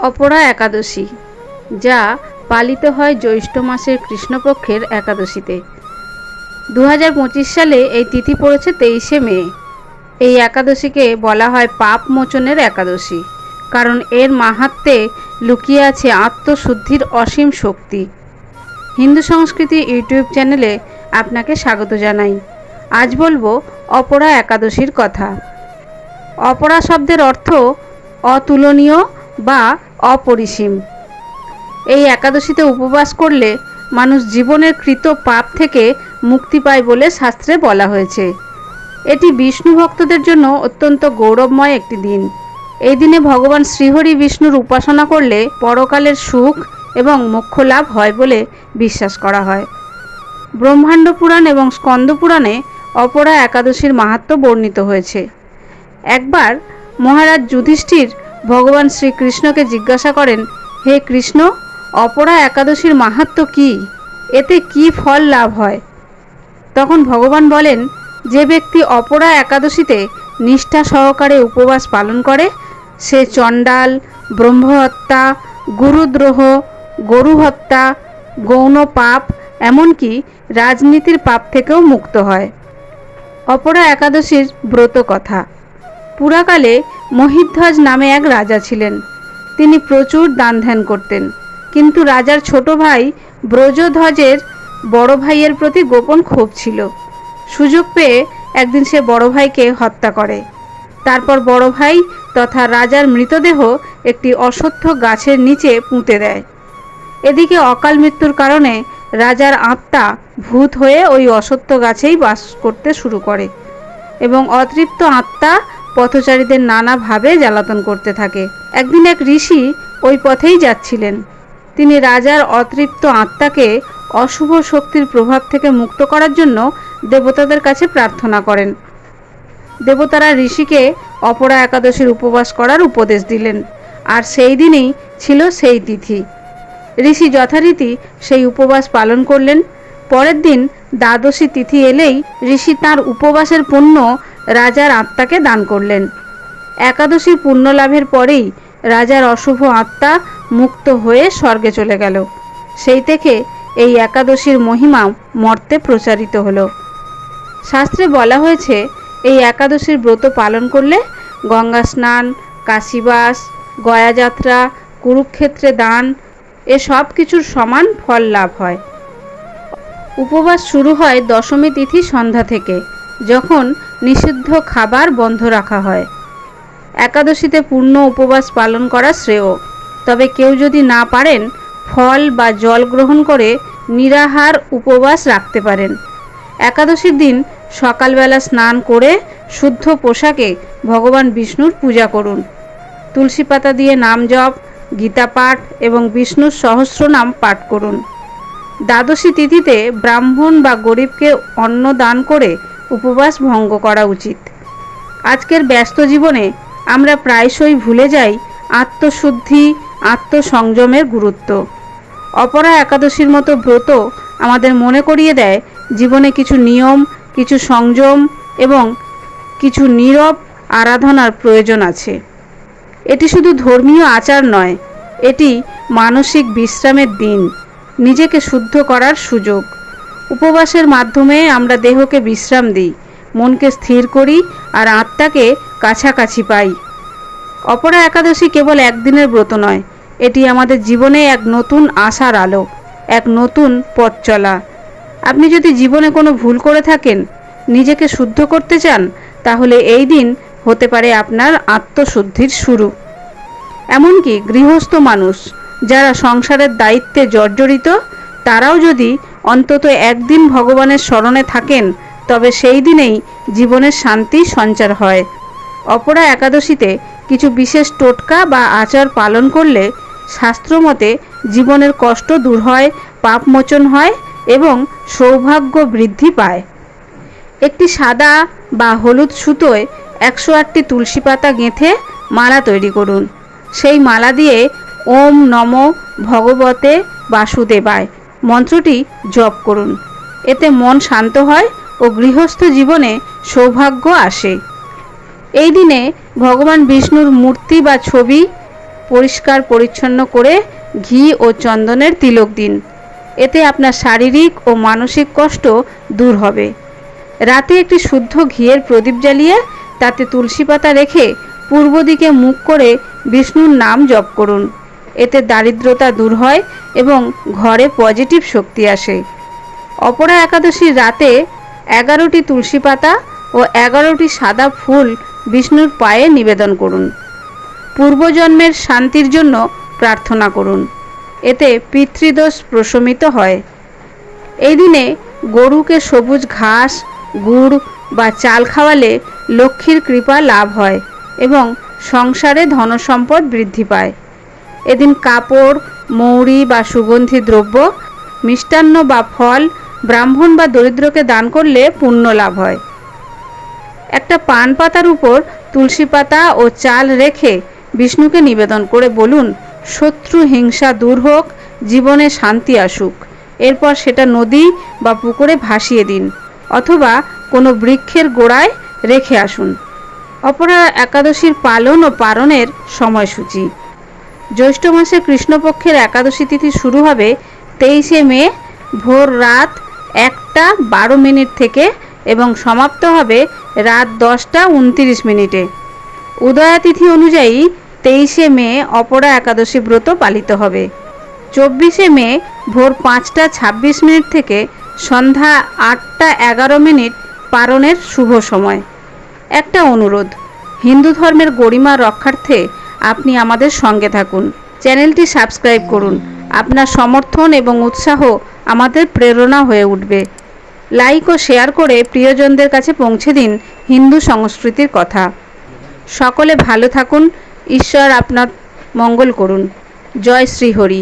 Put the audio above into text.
অপরা একাদশী, যা পালিত হয় জ্যৈষ্ঠ মাসের কৃষ্ণপক্ষের একাদশীতে। 2025 সালে এই তিথি পড়েছে 23শে মে। এই একাদশীকে বলা হয় পাপ মোচনের একাদশী, কারণ এর মাহাত্ম্যে লুকিয়ে আছে আত্মশুদ্ধির অসীম শক্তি। হিন্দু সংস্কৃতি ইউটিউব চ্যানেলে আপনাকে স্বাগত জানাই। আজ বলবো অপরা একাদশীর কথা। অপরা শব্দের অর্থ অতুলনীয় বা অপরিসীম। এই একাদশীতে উপবাস করলে মানুষ জীবনের কৃত পাপ থেকে মুক্তি পায় বলে শাস্ত্রে বলা হয়েছে। এটি বিষ্ণু ভক্তদের জন্য অত্যন্ত গৌরবময় একটি দিন। এই দিনে ভগবান শ্রীহরি বিষ্ণুর উপাসনা করলে পরকালের সুখ এবং মোক্ষ লাভ হয় বলে বিশ্বাস করা হয়। ব্রহ্মাণ্ড পুরাণ এবং স্কন্দ পুরাণে অপরা একাদশীর মাহাত্ম্য বর্ণিত হয়েছে। একবার মহারাজ যুধিষ্ঠির ভগবান শ্রীকৃষ্ণকে জিজ্ঞাসা করেন, হে কৃষ্ণ, অপরা একাদশীর মাহাত্ম্য কী? এতে কি ফল লাভ হয়? তখন ভগবান বলেন, যে ব্যক্তি অপরা একাদশীতে নিষ্ঠা সহকারে উপবাস পালন করে সে চণ্ডাল, ব্রহ্মহত্যা, গুরুদ্রোহ, গরু হত্যা, গৌণ পাপ, এমনকি রাজনীতির পাপ থেকেও মুক্ত হয়। অপরা একাদশীর ব্রত কথা। পুরাকালে মহিধ্বজ নামে এক রাজা ছিলেন। তিনি প্রচুর দান ধ্যান করতেন, কিন্তু রাজার ছোট ভাই ব্রজধ্বজের বড় ভাইয়ের প্রতি গোপন ক্ষোভ ছিল। সুযোগ পেয়ে একদিন সে বড় ভাইকে হত্যা করে। তারপর বড় ভাই তথা রাজার মৃতদেহ একটি অশ্বত্থ গাছের নিচে পুঁতে দেয়। এদিকে অকাল মৃত্যুর কারণে রাজার আত্মা ভূত হয়ে ওই অশ্বত্থ গাছেই বাস করতে শুরু করে এবং অতৃপ্ত আত্মা পথচারীদের নানাভাবে জ্বালাতন করতে থাকে। একদিন এক ঋষি ওই পথেই যাচ্ছিলেন। তিনি রাজার অতৃপ্ত আত্মাকে অশুভ শক্তির প্রভাব থেকে মুক্ত করার জন্য দেবতাদের কাছে প্রার্থনা করেন। দেবতারা ঋষিকে অপরা একাদশীর উপবাস করার উপদেশ দিলেন, আর সেই দিনই ছিল সেই তিথি। ঋষি যথারীতি সেই উপবাস পালন করলেন। পরের দিন দ্বাদশী তিথি এলেই ঋষি তাঁর উপবাসের পুণ্য রাজার আত্মাকে দান করলেন। একাদশীর পুণ্য লাভের পরেই রাজার অশুভ আত্মা মুক্ত হয়ে স্বর্গে চলে গেল। সেই থেকে এই একাদশীর মহিমা মর্তে প্রচারিত হলো। শাস্ত্রে বলা হয়েছে, এই একাদশীর ব্রত পালন করলে গঙ্গা স্নান, কাশীবাস, গয়াযাত্রা, কুরুক্ষেত্রে দান এ সব কিছুর সমান ফল লাভ হয়। উপবাস শুরু হয় দশমী তিথি সন্ধ্যা থেকে, যখন নিষিদ্ধ খাবার বন্ধ রাখা হয়। একাদশীতে পূর্ণ উপবাস পালন করা শ্রেয়। তবে কেউ যদি না পারেন, ফল বা জল গ্রহণ করে নিরাহার উপবাস রাখতে পারেন। একাদশীর দিন সকালবেলা স্নান করে শুদ্ধ পোশাকে ভগবান বিষ্ণুর পূজা করুন। তুলসী পাতা দিয়ে নাম জপ, গীতা পাঠ এবং বিষ্ণুর সহস্রনাম পাঠ করুন। দ্বাদশী তিথিতে ব্রাহ্মণ বা গরিবকে অন্ন দান করে উপবাস ভঙ্গ করা উচিত। আজকের ব্যস্ত জীবনে আমরা প্রায়শই ভুলে যাই আত্মশুদ্ধি, আত্মসংযমের গুরুত্ব। অপরা একাদশীর মতো ব্রত আমাদের মনে করিয়ে দেয় জীবনে কিছু নিয়ম, কিছু সংযম এবং কিছু নীরব আরাধনার প্রয়োজন আছে। এটি শুধু ধর্মীয় আচার নয়, এটি মানসিক বিশ্রামের দিন, নিজেকে শুদ্ধ করার সুযোগ। উপবাসের মাধ্যমে আমরা দেহকে বিশ্রাম দিই, মনকে স্থির করি আর আত্মাকে কাছাকাছি পাই। অপরা একাদশী কেবল একদিনের ব্রত নয়, এটি আমাদের জীবনে এক নতুন আশার আলো, এক নতুন পথ চলা। আপনি যদি জীবনে কোনো ভুল করে থাকেন, নিজেকে শুদ্ধ করতে চান, তাহলে এই দিন হতে পারে আপনার আত্মশুদ্ধির শুরু। এমনকি গৃহস্থ মানুষ যারা সংসারের দায়িত্বে জর্জরিত, তারাও যদি অন্তত একদিন ভগবানের স্মরণে থাকেন, তবে সেই দিনেই জীবনের শান্তি সঞ্চার হয়। অপরা একাদশীতে কিছু বিশেষ টোটকা বা আচার পালন করলে শাস্ত্রমতে জীবনের কষ্ট দূর হয়, পাপ মোচন হয় এবং সৌভাগ্য বৃদ্ধি পায়। একটি সাদা বা হলুদ সুতোয় 108টি তুলসী পাতা গেঁথে মালা তৈরি করুন। সেই মালা দিয়ে ওম নমো ভগবতে বাসুদেবায় মন্ত্রটি জপ করুন। এতে মন শান্ত হয় ও গৃহস্থ জীবনে সৌভাগ্য আসে। এই দিনে ভগবান বিষ্ণুর মূর্তি বা ছবি পরিষ্কার পরিচ্ছন্ন করে ঘি ও চন্দনের তিলক দিন। এতে আপনার শারীরিক ও মানসিক কষ্ট দূর হবে। রাতে একটি শুদ্ধ ঘিয়ের প্রদীপ জ্বালিয়ে তাতে তুলসী পাতা রেখে পূর্ব দিকে মুখ করে বিষ্ণুর নাম জপ করুন। এতে দারিদ্রতা দূর হয় এবং ঘরে পজিটিভ শক্তি আসে। অপরা একাদশীর রাতে 11টি তুলসী পাতা ও 11টি সাদা ফুল বিষ্ণুর পায়ে নিবেদন করুন। পূর্বজন্মের শান্তির জন্য প্রার্থনা করুন। এতে পিতৃদোষ প্রশমিত হয়। এই দিনে গরুকে সবুজ ঘাস, গুড় বা চাল খাওয়ালে লক্ষ্মীর কৃপা লাভ হয় এবং সংসারে ধনসম্পদ বৃদ্ধি পায়। এদিন কাপড়, মৌরি বা সুগন্ধি দ্রব্য, মিষ্টান্ন বা ফল ব্রাহ্মণ বা দরিদ্রকে দান করলে পুণ্য লাভ হয়। একটা পান পাতার উপর তুলসী পাতা ও চাল রেখে বিষ্ণুকে নিবেদন করে বলুন, শত্রু হিংসা দূর হোক, জীবনে শান্তি আসুক। এরপর সেটা নদী বা পুকুরে ভাসিয়ে দিন অথবা কোনো বৃক্ষের গোড়ায় রেখে আসুন। অপরা একাদশীর পালন ও পারণের সময়সূচি। জ্যৈষ্ঠ মাসে কৃষ্ণপক্ষের একাদশী তিথি শুরু হবে 23শে মে ভোর রাত 1:12 থেকে এবং সমাপ্ত হবে রাত 10:29। উদয়া তিথি অনুযায়ী 23শে মে অপরা একাদশী ব্রত পালিত হবে। 24শে মে ভোর 5:26 থেকে সন্ধ্যা 8:11 পারণের শুভ সময়। একটা অনুরোধ, হিন্দু ধর্মের গরিমা রক্ষার্থে আপনি আমাদের সঙ্গে থাকুন। চ্যানেলটি সাবস্ক্রাইব করুন। আপনার সমর্থন এবং উৎসাহ আমাদের প্রেরণা হয়ে উঠবে। লাইক ও শেয়ার করে প্রিয়জনদের কাছে পৌঁছে দিন হিন্দু সংস্কৃতির কথা। সকলে ভালো থাকুন। ঈশ্বর আপনার মঙ্গল করুন। জয় শ্রী হরি।